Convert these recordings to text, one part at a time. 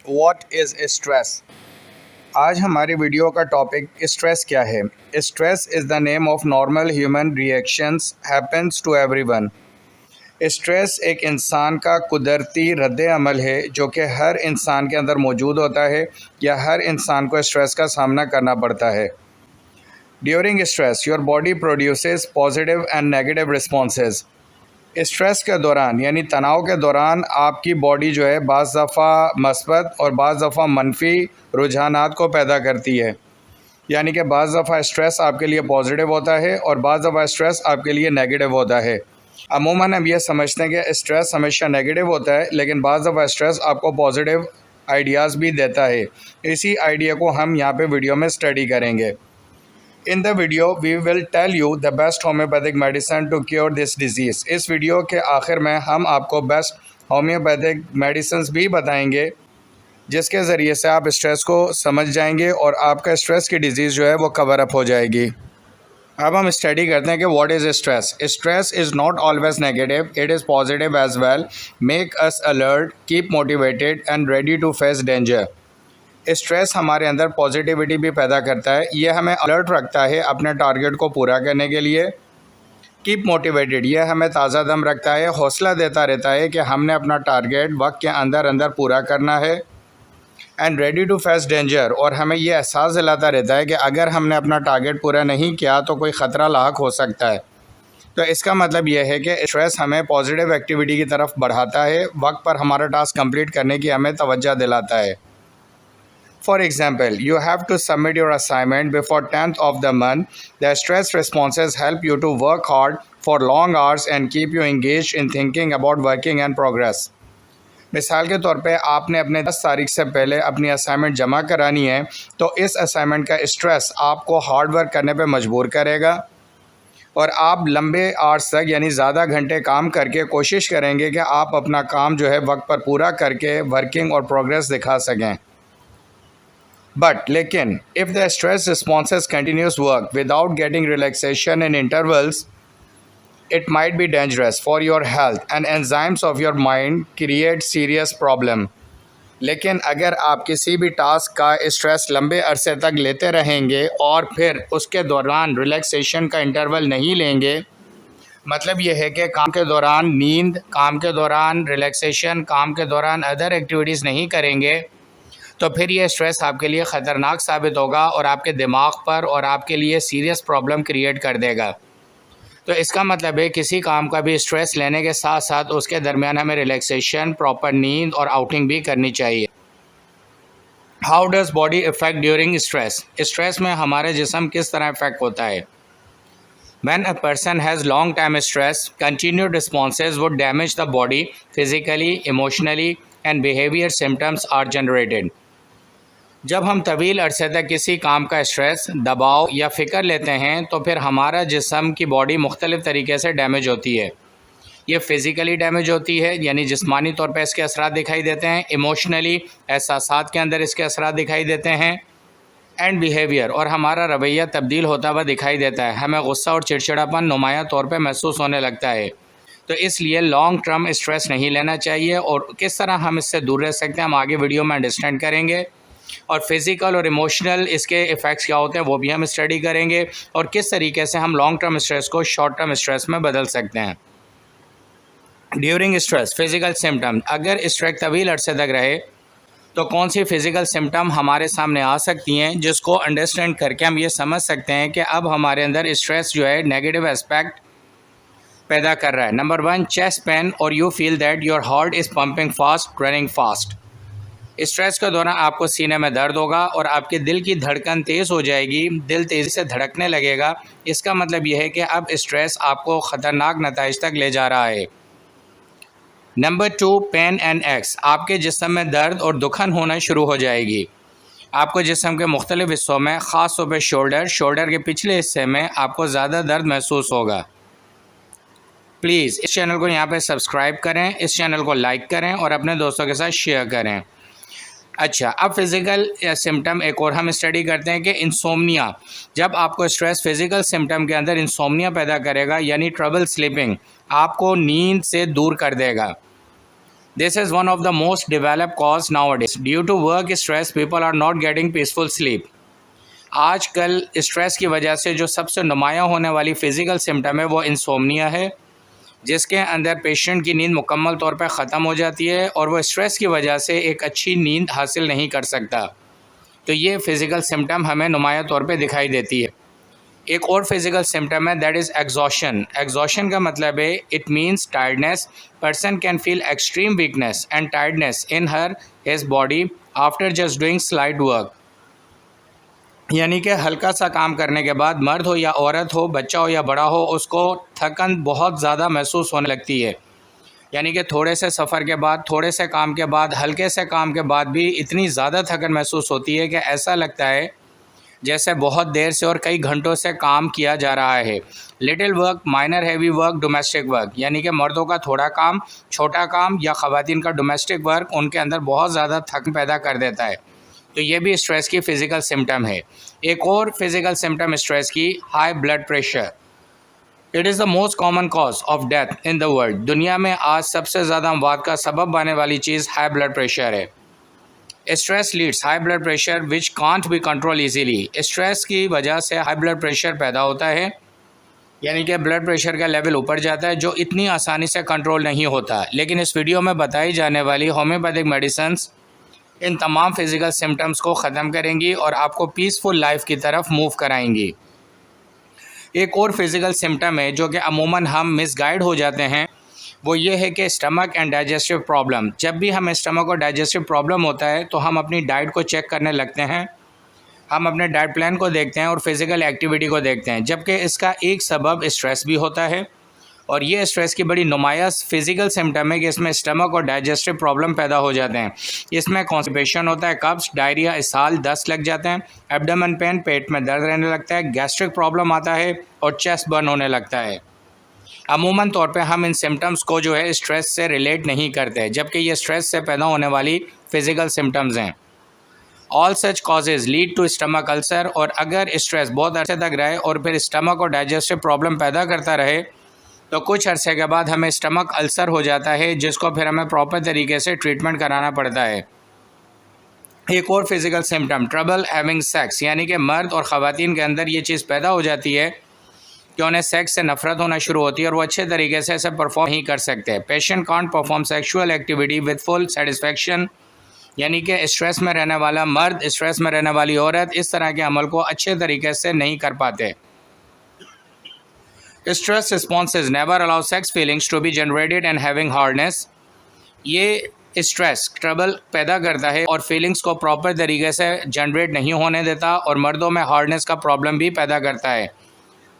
What is stress. आज हमारी video का टॉपिक स्ट्रेस क्या है। Stress is the name of normal human reactions happens to everyone. Stress एक इंसान का कुदरती रद्द अमल है जो कि हर इंसान के अंदर मौजूद होता है या हर इंसान को स्ट्रेस का सामना करना पड़ता है। During stress your body produces positive and negative responses. Stress के दौरान यानी तनाव के दौरान आपकी बॉडी जो है बाज़ दफ़ा मस्बत और बाज़ दफ़ा मनफी रुझानात को पैदा करती है। यानी कि बाज़ दफ़ा स्ट्रेस आपके लिए पॉजिटिव होता है और बाज़ दफ़ा स्ट्रेस आपके लिए नेगेटिव होता है। अमूमन हम ये समझते हैं कि स्ट्रेस हमेशा नेगेटिव होता है, लेकिन बाज़ दफ़ा स्ट्रेस आपको पॉजिटिव आइडियाज़ भी देता है। इसी आइडिया को हम यहाँ पे वीडियो में स्टडी करेंगे। In the video, we will tell you the best homeopathic medicine to cure this disease. इस वीडियो के आखिर में हम आपको बेस्ट होम्योपैथिक मेडिसिन भी बताएंगे जिसके ज़रिए से आप स्ट्रेस को समझ जाएंगे और आपका स्ट्रेस की डिज़ीज़ जो है वो कवर अप हो जाएगी। अब हम स्टडी करते हैं कि what is stress. Stress is not always negative, it is positive as well, make us alert, keep motivated and ready to face danger. Stress हमारे अंदर पॉजिटिविटी भी पैदा करता है, ये हमें अलर्ट रखता है अपने टारगेट को पूरा करने के लिए। कीप मोटिवेटेड, ये हमें ताज़ा दम रखता है, हौसला देता रहता है कि हमने अपना टारगेट वक्त के अंदर अंदर पूरा करना है। And ready to face danger, और हमें ये एहसास दिलाता रहता है कि अगर हमने अपना टारगेट पूरा नहीं किया तो कोई ख़तरा लाक हो सकता है। तो इसका मतलब यह है कि स्ट्रेस हमें पॉजिटिव एक्टिविटी की तरफ बढ़ाता है, वक्त पर हमारा टास्क कंप्लीट करने की हमें तवज्जो दिलाता है। For example, you have to submit your assignment before 10th of the month. The stress responses help you to work hard for long hours and keep you engaged in thinking about working and progress. मिसाल के तौर पे आपने अपने 10 तारीख से पहले अपनी असाइनमेंट जमा करानी है, तो इस असाइनमेंट का स्ट्रेस आपको हार्ड वर्क करने पे मजबूर करेगा और आप लंबे आवर्स तक यानी ज़्यादा घंटे काम करके कोशिश करेंगे कि आप अपना काम जो है वक्त पर पूरा करके वर्किंग और प्रोग्रेस दिखा सकें। लेकिन if the stress responses continuous work without getting relaxation in intervals, it might be dangerous for your health and enzymes of your mind create serious problem. लेकिन अगर आप किसी भी टास्क का स्ट्रेस लंबे अरसे तक लेते रहेंगे और फिर उसके दौरान रिलैक्सेशन का इंटरवल नहीं लेंगे, मतलब ये है कि काम के दौरान नींद, काम के दौरान रिलैक्सेशन, काम के दौरान अदर एक्टिविटीज़ नहीं करेंगे, तो फिर ये स्ट्रेस आपके लिए ख़तरनाक साबित होगा और आपके दिमाग पर और आपके लिए सीरियस प्रॉब्लम क्रिएट कर देगा। तो इसका मतलब है किसी काम का भी स्ट्रेस लेने के साथ साथ उसके दरमियान हमें रिलैक्सेशन, प्रॉपर नींद और आउटिंग भी करनी चाहिए। How does body effect during stress. Stress में हमारे जिस्म किस तरह इफ़ेक्ट होता है। When a person has long time stress, continued responses would damage the body physically, emotionally and behavior symptoms are generated. जब हम तवील अरसे तक किसी काम का स्ट्रेस, दबाव या फ़िक्र लेते हैं तो फिर हमारा जिस्म की बॉडी मुख्तलिफ़ तरीके से डैमेज होती है। ये फ़िज़िकली डैमेज होती है यानी जिस्मानी तौर पे इसके असरात दिखाई देते हैं, इमोशनली एहसासात के अंदर इसके असरात दिखाई देते हैं, एंड बिहेवियर और हमारा रवैया तब्दील होता हुआ दिखाई देता है। हमें गुस्सा और चिड़चिड़ापन नुमाया तौर पे महसूस होने लगता है। तो इसलिए लॉन्ग टर्म स्ट्रेस नहीं लेना चाहिए और किस तरह हम इससे दूर रह सकते हैं हम आगे वीडियो में अंडरस्टैंड करेंगे, और फिज़िकल और इमोशनल इसके इफ़ेक्ट्स क्या होते हैं वो भी हम स्टडी करेंगे और किस तरीके से हम लॉन्ग टर्म स्ट्रेस को शॉर्ट टर्म स्ट्रेस में बदल सकते हैं। ड्यूरिंग स्ट्रेस फिज़िकल सिम्टम, अगर स्ट्रेस तवील अरसे तक रहे तो कौन सी फ़िज़िकल सिम्टम हमारे सामने आ सकती हैं जिसको अंडरस्टैंड करके हम ये समझ सकते हैं कि अब हमारे अंदर स्ट्रेस जो है नेगेटिव एस्पेक्ट पैदा कर रहा है। नंबर 1, चेस्ट पेन और you feel that your heart is pumping fast, running fast. Stress के दौरान आपको सीने में दर्द होगा और आपके दिल की धड़कन तेज़ हो जाएगी, दिल तेज़ी से धड़कने लगेगा। इसका मतलब यह है कि अब स्ट्रेस आपको ख़तरनाक नताइज तक ले जा रहा है। नंबर 2, पेन एंड एक्स, आपके जिस्म में दर्द और दुखन होना शुरू हो जाएगी। आपको जिस्म के मुख्तलिफ़ हिस्सों में, ख़ास तौर पर शोल्डर के पिछले हिस्से में आपको ज़्यादा दर्द महसूस होगा। प्लीज़ इस चैनल को यहाँ पे सब्सक्राइब करें, इस चैनल को लाइक करें और अपने दोस्तों के साथ शेयर करें। अच्छा, अब फिज़िकल सिम्टम एक और हम स्टडी करते हैं कि इंसोम्निया, जब आपको स्ट्रेस फिज़िकल सिम्टम के अंदर इंसोम्निया पैदा करेगा यानी ट्रबल स्लीपिंग, आपको नींद से दूर कर देगा। This is one of the most developed cause nowadays. Due to work stress, people are not getting peaceful sleep. आजकल स्ट्रेस की वजह से जो सबसे नुमायाँ होने वाली फ़िज़िकल सिम्टम है वो इंसोम्निया है, जिसके अंदर पेशेंट की नींद मुकम्मल तौर पे ख़त्म हो जाती है और वो स्ट्रेस की वजह से एक अच्छी नींद हासिल नहीं कर सकता। तो ये फ़िज़िकल सिम्टम हमें नुमायाँ तौर पे दिखाई देती है। एक और फिजिकल सिम्टम है, दैट इज़ एग्जॉशन। एग्जॉशन का मतलब है it means tiredness. Person can feel extreme weakness and tiredness in her his body after just doing slight work. यानी कि हल्का सा काम करने के बाद, मर्द हो या औरत हो, बच्चा हो या बड़ा हो, उसको थकन बहुत ज़्यादा महसूस होने लगती है। यानी कि थोड़े से सफ़र के बाद, थोड़े से काम के बाद, हल्के से काम के बाद भी इतनी ज़्यादा थकन महसूस होती है कि ऐसा लगता है जैसे बहुत देर से और कई घंटों से काम किया जा रहा है। Little work, minor heavy work, domestic work, यानी कि मर्दों का थोड़ा काम, छोटा काम, या ख़वातीन का डोमेस्टिक वर्क उनके अंदर बहुत ज़्यादा थकन पैदा कर देता है। तो ये भी स्ट्रेस की फ़िज़िकल सिम्टम है। एक और फिज़िकल सिम्टम स्ट्रेस की, high blood pressure. It is the most common cause of death in the world. दुनिया में आज सबसे ज़्यादा अमवात का सबब बनने वाली चीज़ हाई ब्लड प्रेशर है। Stress leads high blood pressure which can't be control easily. Stress की वजह से हाई ब्लड प्रेशर पैदा होता है, यानी कि ब्लड प्रेशर का लेवल ऊपर जाता है जो इतनी आसानी से कंट्रोल नहीं होता। लेकिन इस वीडियो में बताई जाने वाली होम्योपैथिक मेडिसिन्स इन तमाम फिज़िकल सिम्टम्स को ख़त्म करेंगी और आपको पीसफुल लाइफ की तरफ मूव कराएंगी। एक और फिज़िकल सिम्टम है जो कि अमूमन हम मिसगाइड हो जाते हैं, वो ये है कि स्टमक एंड डाइजेस्टिव प्रॉब्लम। जब भी हमें स्टमक और डाइजेस्टिव प्रॉब्लम होता है तो हम अपनी डाइट को चेक करने लगते हैं, हम अपने डाइट प्लान को देखते हैं और फिज़िकल एक्टिविटी को देखते हैं, जबकि इसका एक सबब स्ट्रेस भी होता है। और ये स्ट्रेस की बड़ी नुमाया फिज़िकल सिम्टम है कि इसमें स्टमक और डाइजेस्टिव प्रॉब्लम पैदा हो जाते हैं। इसमें कॉन्स्टिपेशन होता है, कब्ज़, डायरिया, इसहाल, दस्त लग जाते हैं, एब्डोमेन पेन, पेट में दर्द रहने लगता है, गैस्ट्रिक प्रॉब्लम आता है और चेस्ट बर्न होने लगता है। अमूमन तौर पे हम इन सिम्टम्स को जो है स्ट्रेस से रिलेट नहीं करते, जबकि ये स्ट्रेस से पैदा होने वाली फ़िज़िकल सिम्टम्स हैं। All such causes lead to stomach ulcer. और अगर स्ट्रेस बहुत अरसे तक रहे और फिर स्टमक और डाइजेस्टिव प्रॉब्लम पैदा करता रहे तो कुछ अरसे के बाद हमें स्टमक अल्सर हो जाता है, जिसको फिर हमें प्रॉपर तरीके से ट्रीटमेंट कराना पड़ता है। एक और physical symptom, trouble having sex, यानी कि मर्द और ख़वातीन के अंदर ये चीज़ पैदा हो जाती है कि उन्हें सेक्स से नफरत होना शुरू होती है और वो अच्छे तरीके से इसे परफॉर्म नहीं कर सकते। Patient can't perform sexual activity with full satisfaction, यानी कि स्ट्रेस में रहने वाला मर्द, स्ट्रेस में रहने वाली औरत इस तरह के अमल को अच्छे तरीके से नहीं कर पाते। Stress responses never allow sex feelings to be generated and having hardness. ये स्ट्रेस ट्रबल पैदा करता है और फीलिंग्स को प्रॉपर तरीके से जनरेट नहीं होने देता और मर्दों में हार्डनेस का प्रॉब्लम भी पैदा करता है।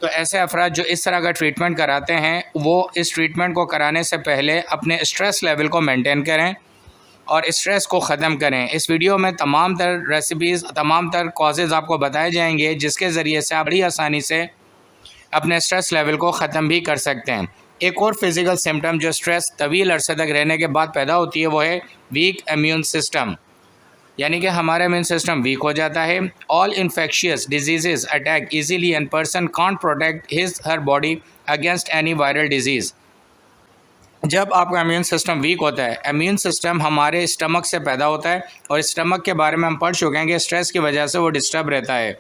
तो ऐसे अफराद जो इस तरह का ट्रीटमेंट कराते हैं वो इस ट्रीटमेंट को कराने से पहले अपने स्ट्रेस लेवल को मेंटेन करें और स्ट्रेस को ख़त्म करें। इस वीडियो में तमाम तर रेसिपीज़, तमाम तर कॉजेज़ आपको बताए जाएंगे जिसके ज़रिए से आप बड़ी आसानी से अपने स्ट्रेस लेवल को ख़त्म भी कर सकते हैं। एक और फिज़िकल सिम्टम जो स्ट्रेस तवील अरसे तक रहने के बाद पैदा होती है वो है वीक इम्यून सिस्टम, यानी कि हमारा इम्यून सिस्टम वीक हो जाता है। All infectious disease attack easily and person can't protect his her body against any viral disease. जब आपका इम्यून सिस्टम वीक होता है, इम्यून सिस्टम हमारे स्टमक से पैदा होता है और स्टमक के बारे में हम पढ़ चुके हैं कि स्ट्रेस की वजह से वो डिस्टर्ब रहता है।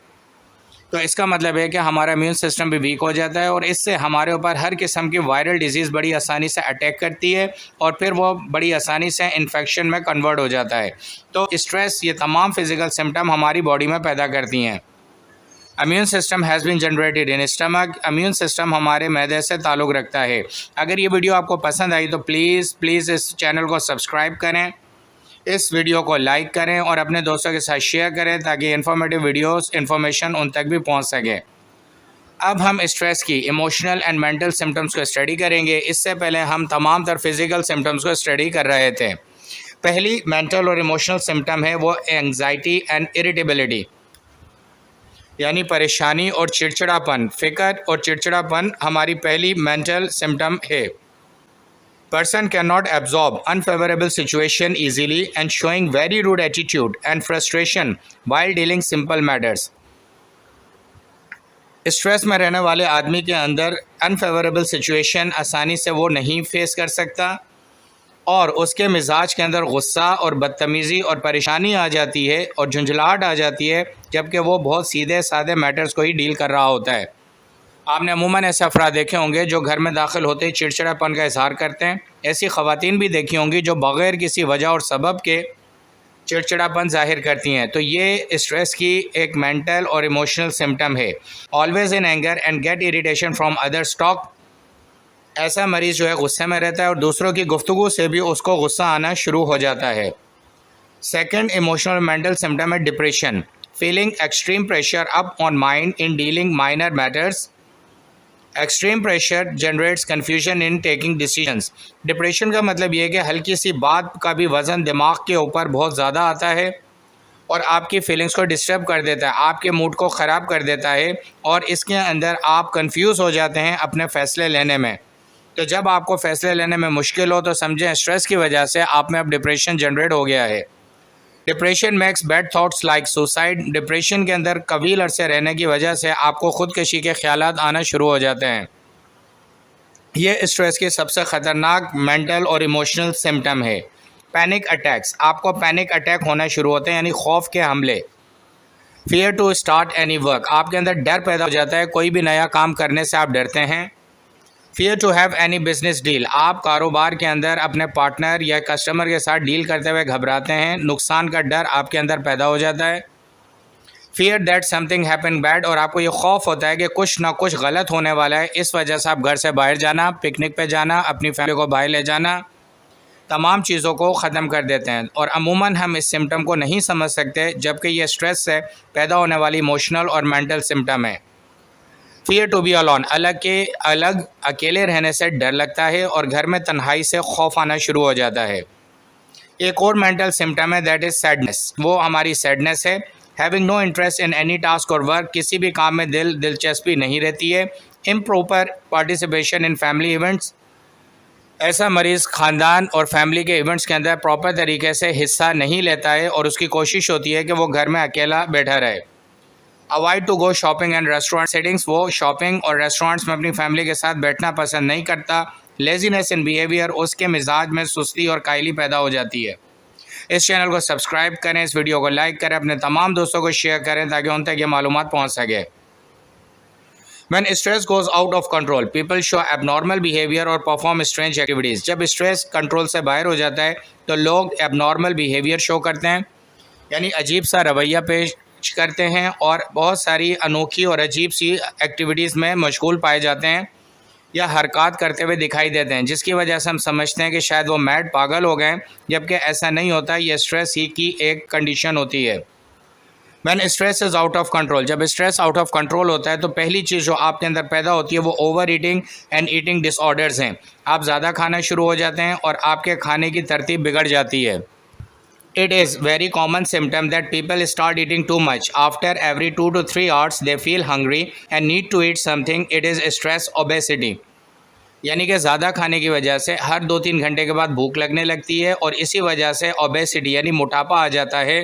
तो इसका मतलब है कि हमारा इम्यून सिस्टम भी वीक हो जाता है और इससे हमारे ऊपर हर किस्म की वायरल डिजीज़ बड़ी आसानी से अटैक करती है और फिर वो बड़ी आसानी से इन्फेक्शन में कन्वर्ट हो जाता है। तो स्ट्रेस ये तमाम फिज़िकल सिम्टम हमारी बॉडी में पैदा करती हैं। Immune system has been generated in stomach. Immune system हमारे मैदे से ताल्लुक़ रखता है। अगर ये वीडियो आपको पसंद आई तो प्लीज़ इस चैनल को सब्सक्राइब करें, इस वीडियो को लाइक करें और अपने दोस्तों के साथ शेयर करें ताकि इन्फॉर्मेटिव वीडियोस इन्फॉर्मेशन उन तक भी पहुंच सके। अब हम स्ट्रेस की इमोशनल एंड मेंटल सिम्टम्स को स्टडी करेंगे। इससे पहले हम तमाम तर फिज़िकल सिम्टम्स को स्टडी कर रहे थे। पहली मेंटल और इमोशनल सिम्टम है वो एंग्जाइटी एंड इरिटेबिलिटी, यानी परेशानी और चिड़चिड़ापन। फ़िक्र और चिड़चिड़ापन हमारी पहली मेंटल सिम्टम है। Person cannot absorb unfavorable situation easily and showing very rude attitude and frustration while dealing simple matters. Stress में रहने वाले आदमी के अंदर अनफेवरेबल सिचुएशन आसानी से वो नहीं फेस कर सकता और उसके मिजाज के अंदर गुस्सा और बदतमीज़ी और परेशानी आ जाती है और झुंझलाहट आ जाती है, जबकि वो बहुत सीधे साधे मैटर्स को ही डील कर रहा होता है। आपने अमूमन ऐसे अफराद देखे होंगे जो घर में दाखिल होते ही चिड़चिड़ापन का इजहार करते हैं। ऐसी ख़वातीन भी देखी होंगी जो बग़ैर किसी वजह और सबब के चिड़चिड़ापन ज़ाहिर करती हैं। तो ये स्ट्रेस की एक मेंटल और इमोशनल सिम्टम है। Always in anger and get irritation from others talk. ऐसा मरीज़ जो है गुस्से में रहता है और दूसरों की गुफ्तगू से भी उसको गुस्सा आना शुरू हो जाता है। सेकंड इमोशनल मेंटल सिम्टम है depression. Feeling extreme pressure up on mind in dealing minor matters. Extreme pressure generates confusion in taking decisions. Depression का मतलब ये है कि हल्की सी बात का भी वज़न दिमाग के ऊपर बहुत ज़्यादा आता है और आपकी फीलिंग्स को डिस्टर्ब कर देता है, आपके मूड को ख़राब कर देता है और इसके अंदर आप कंफ्यूज हो जाते हैं अपने फ़ैसले लेने में। तो जब आपको फ़ैसले लेने में मुश्किल हो तो समझें स्ट्रेस की वजह से आप में अब डिप्रेशन जनरेट हो गया है। Depression makes bad thoughts like suicide. Depression के अंदर तवील अरसे रहने की वजह से आपको ख़ुदकशी के ख्यालात आना शुरू हो जाते हैं। ये स्ट्रेस की सबसे ख़तरनाक मेंटल और इमोशनल सिम्टम है। Panic attacks. आपको पैनिक अटैक होना शुरू होते हैं, यानी खौफ के हमले। Fear to start any work. आपके अंदर डर पैदा हो जाता है, कोई भी नया काम करने से आप डरते हैं। Fear to have any business deal. आप कारोबार के अंदर अपने पार्टनर या कस्टमर के साथ डील करते हुए घबराते हैं, नुकसान का डर आपके अंदर पैदा हो जाता है। Fear that something happen bad. और आपको ये खौफ होता है कि कुछ ना कुछ गलत होने वाला है, इस वजह से आप घर से बाहर जाना, पिकनिक पे जाना, अपनी फैमिली को बाहर ले जाना, तमाम चीज़ों को ख़त्म कर देते हैं। और अमूमन हम इस सिम्टम को नहीं समझ सकते, जबकि ये स्ट्रेस से पैदा होने वाली इमोशनल और मेंटल सिम्टम है। Fear to be alone. अलग अकेले रहने से डर लगता है और घर में तन्हाई से खौफ आना शुरू हो जाता है। एक और मेंटल सिम्टम है दैट इज़ सैडनेस। वो हमारी सैडनेस है। Having no interest in any task और वर्क। किसी भी काम में दिलचस्पी नहीं रहती है। Improper participation in family events. ऐसा मरीज़ ख़ानदान और फैमिली के इवेंट्स के अंदर प्रॉपर तरीके से हिस्सा नहीं लेता है और उसकी कोशिश होती है कि वो घर में अकेला बैठा रहे। Avoid to go shopping and restaurant settings. वो शॉपिंग और रेस्टोरेंट्स में अपनी फैमिली के साथ बैठना पसंद नहीं करता। Laziness in behaviour. उसके मिजाज में सुस्ती और कायली पैदा हो जाती है। इस चैनल को सब्सक्राइब करें, इस वीडियो को लाइक करें, अपने तमाम दोस्तों को शेयर करें ताकि उन तक ये मालूमात पहुँच सके। When stress goes out of control, people show abnormal behavior और perform strange activities. जब स्ट्रेस कंट्रोल से बाहर हो जाता है तो लोग abnormal behavior शो करते हैं, यानी अजीब सा रवैया पेश करते हैं और बहुत सारी अनोखी और अजीब सी एक्टिविटीज़ में मशगूल पाए जाते हैं या हरकत करते हुए दिखाई देते हैं, जिसकी वजह से हम समझते हैं कि शायद वो मैड पागल हो गए, जबकि ऐसा नहीं होता। ये स्ट्रेस ही की एक कंडीशन होती है। When stress is out of control. जब स्ट्रेस आउट ऑफ कंट्रोल होता है तो पहली चीज़ जो आपके अंदर पैदा होती है वो over eating and eating disorders हैं। आप ज़्यादा खाना शुरू हो जाते हैं और आपके खाने की तरतीब बिगड़ जाती है। It is very common symptom that people start eating too much. After every 2 to 3 hours they feel hungry and need to eat something. It is stress obesity. यानी कि ज़्यादा खाने की वजह से हर 2-3 घंटे के बाद भूख लगने लगती है और इसी वजह से ओबेसिटी यानी मोटापा आ जाता है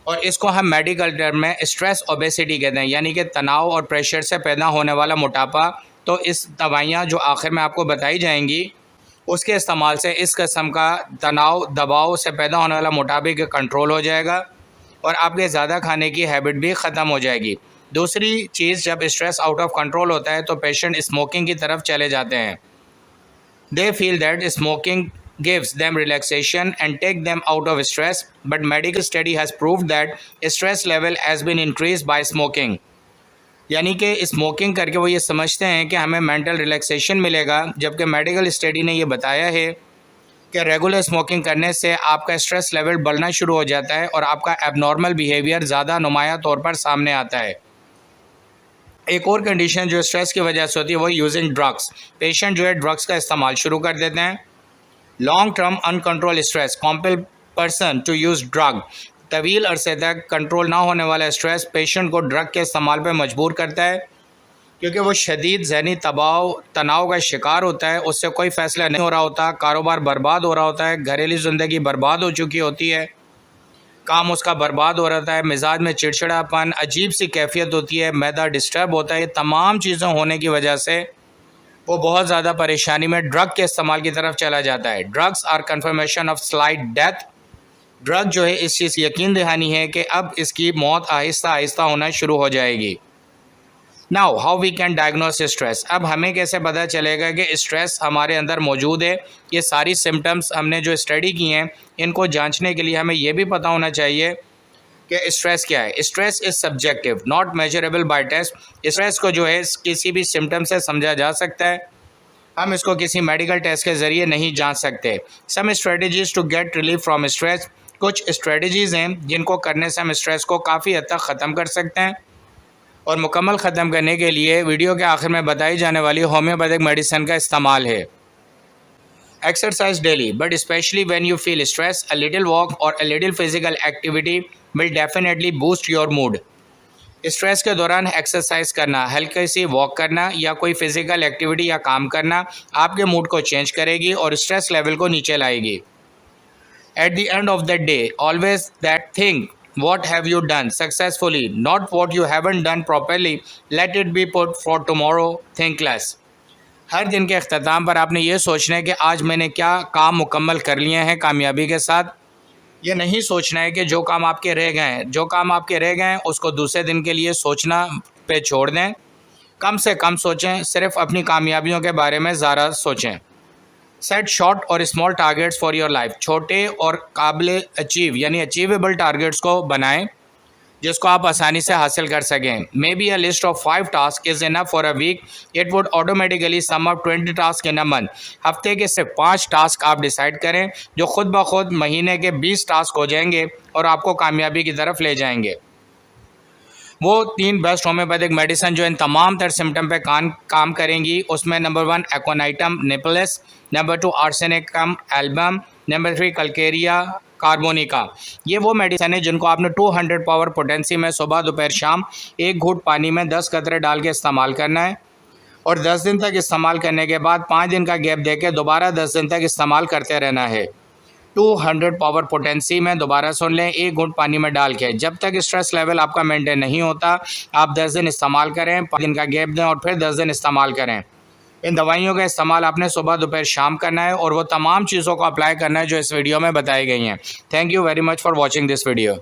और इसको हम मेडिकल टर्म में स्ट्रेस ओबेसिटी कहते हैं, यानी कि तनाव और प्रेशर से पैदा होने वाला मोटापा। तो इस दवाइयाँ जो आखिर में आपको बताई जाएंगी उसके इस्तेमाल से इस किस्म का तनाव दबाव से पैदा होने वाला मोटापे का कंट्रोल हो जाएगा और आपके ज़्यादा खाने की हैबिट भी ख़त्म हो जाएगी। दूसरी चीज़, जब स्ट्रेस आउट ऑफ कंट्रोल होता है तो पेशेंट स्मोकिंग की तरफ चले जाते हैं। They feel that smoking gives them relaxation and take them out of stress, but medical study has proved that stress level has been increased by smoking. यानी कि स्मोकिंग करके वो ये समझते हैं कि हमें मेंटल रिलैक्सेशन मिलेगा, जबकि मेडिकल स्टडी ने ये बताया है कि रेगुलर स्मोकिंग करने से आपका स्ट्रेस लेवल बढ़ना शुरू हो जाता है और आपका एबनॉर्मल बिहेवियर ज़्यादा नुमायाँ तौर पर सामने आता है। एक और कंडीशन जो स्ट्रेस की वजह से होती है वो यूजिंग ड्रग्स। पेशेंट जो है ड्रग्स का इस्तेमाल शुरू कर देते हैं। Long term uncontrol stress compel person to use drug. तवील अरसे तक कंट्रोल ना होने वाला स्ट्रेस पेशेंट को ड्रग के इस्तेमाल पर मजबूर करता है, क्योंकि वो शदीद ज़हनी तनाव का शिकार होता है। उससे कोई फ़ैसला नहीं हो रहा होता, कारोबार बर्बाद हो रहा होता है, घरेलू ज़िंदगी बर्बाद हो चुकी होती है, काम उसका बर्बाद हो रहा है, मिजाज में चिड़चिड़ापन, अजीब सी कैफियत होती है, मैदा डिस्टर्ब होता है। ये तमाम चीज़ें होने की वजह से वो बहुत ज़्यादा परेशानी में ड्रग के इस्तेमाल की तरफ चला जाता है। Drugs are confirmation of slight death. Drug जो है इस चीज़ यकीन दहानी है कि अब इसकी मौत आहिस्ता आहिस्ता होना शुरू हो जाएगी। Now how we can diagnose stress. अब हमें कैसे पता चलेगा कि स्ट्रेस हमारे अंदर मौजूद है। ये सारी सिम्टम्स हमने जो स्टडी की हैं इनको जांचने के लिए हमें ये भी पता होना चाहिए कि स्ट्रेस क्या है। Stress is subjective not measurable by test. Stress को जो है किसी भी सिम्टम से समझा जा सकता है, हम इसको किसी मेडिकल टेस्ट के ज़रिए नहीं जांच सकते। Some strategies to get relief from stress. कुछ स्ट्रेटजीज़ हैं जिनको करने से हम स्ट्रेस को काफ़ी हद तक ख़त्म कर सकते हैं। और मुकम्मल ख़त्म करने के लिए वीडियो के आखिर में बताई जाने वाली होम्योपैथिक मेडिसिन का इस्तेमाल है। Exercise daily, but specially when you feel stress, a little walk और a little physical activity will definitely boost your mood. Stress के दौरान एक्सरसाइज करना, हल्की सी वॉक करना या कोई फिजिकल एक्टिविटी या काम करना आपके मूड को चेंज करेगी और स्ट्रेस लेवल को नीचे लाएगी। At the end of the day, always that think what have you done successfully, not what you haven't done properly. Let it be put for tomorrow. Think less. हर दिन के अख्ताम पर आपने ये सोचना है कि आज मैंने क्या काम मुकम्मल कर लिए हैं कामयाबी के साथ। ये नहीं सोचना है कि जो काम आपके रह गए हैं, जो काम आपके रह गए हैं उसको दूसरे दिन के लिए सोचना पे छोड़ दें। कम से कम सोचें, सिर्फ अपनी कामयाबियों के बारे में ज़्यादा सोचें। सेट शॉर्ट और small targets for your life. छोटे और काबिल अचीव यानी अचीवेबल टारगेट्स को बनाएं जिसको आप आसानी से हासिल कर सकें। Maybe a list of 5 task is enough for a week, it would automatically sum up 20 task in a month. हफ्ते के सिर्फ 5 टास्क आप डिसाइड करें जो खुद ब खुद महीने के 20 टास्क हो जाएंगे और आपको कामयाबी की तरफ ले जाएंगे। वो 3 बेस्ट होम्योपैथिक मेडिसिन जो इन तमाम तर सिम्टम पे काम करेंगी, उसमें number 1 aconitum napellus, number 2 arsenicum album, number 3 calcarea carbonica. ये वो मेडिसिन है जिनको आपने 200 पावर पोटेंसी में सुबह दोपहर शाम 1 घूंट पानी में 10 कतरे डाल के इस्तेमाल करना है और 10 दिन तक इस्तेमाल करने के बाद 5 दिन का गैप देके दोबारा 10 दिन तक इस्तेमाल करते रहना है। 200 पावर पोटेंसी में, दोबारा सुन लें, 1 घूंट पानी में डाल के। जब तक स्ट्रेस लेवल आपका मेंटेन नहीं होता आप 10 दिन इस्तेमाल करें, 5 दिन का गैप दें और फिर 10 दिन इस्तेमाल करें। इन दवाइयों का इस्तेमाल आपने सुबह दोपहर शाम करना है और वो तमाम चीज़ों को अप्लाई करना है जो इस वीडियो में बताई गई हैं। Thank you very much for watching this video.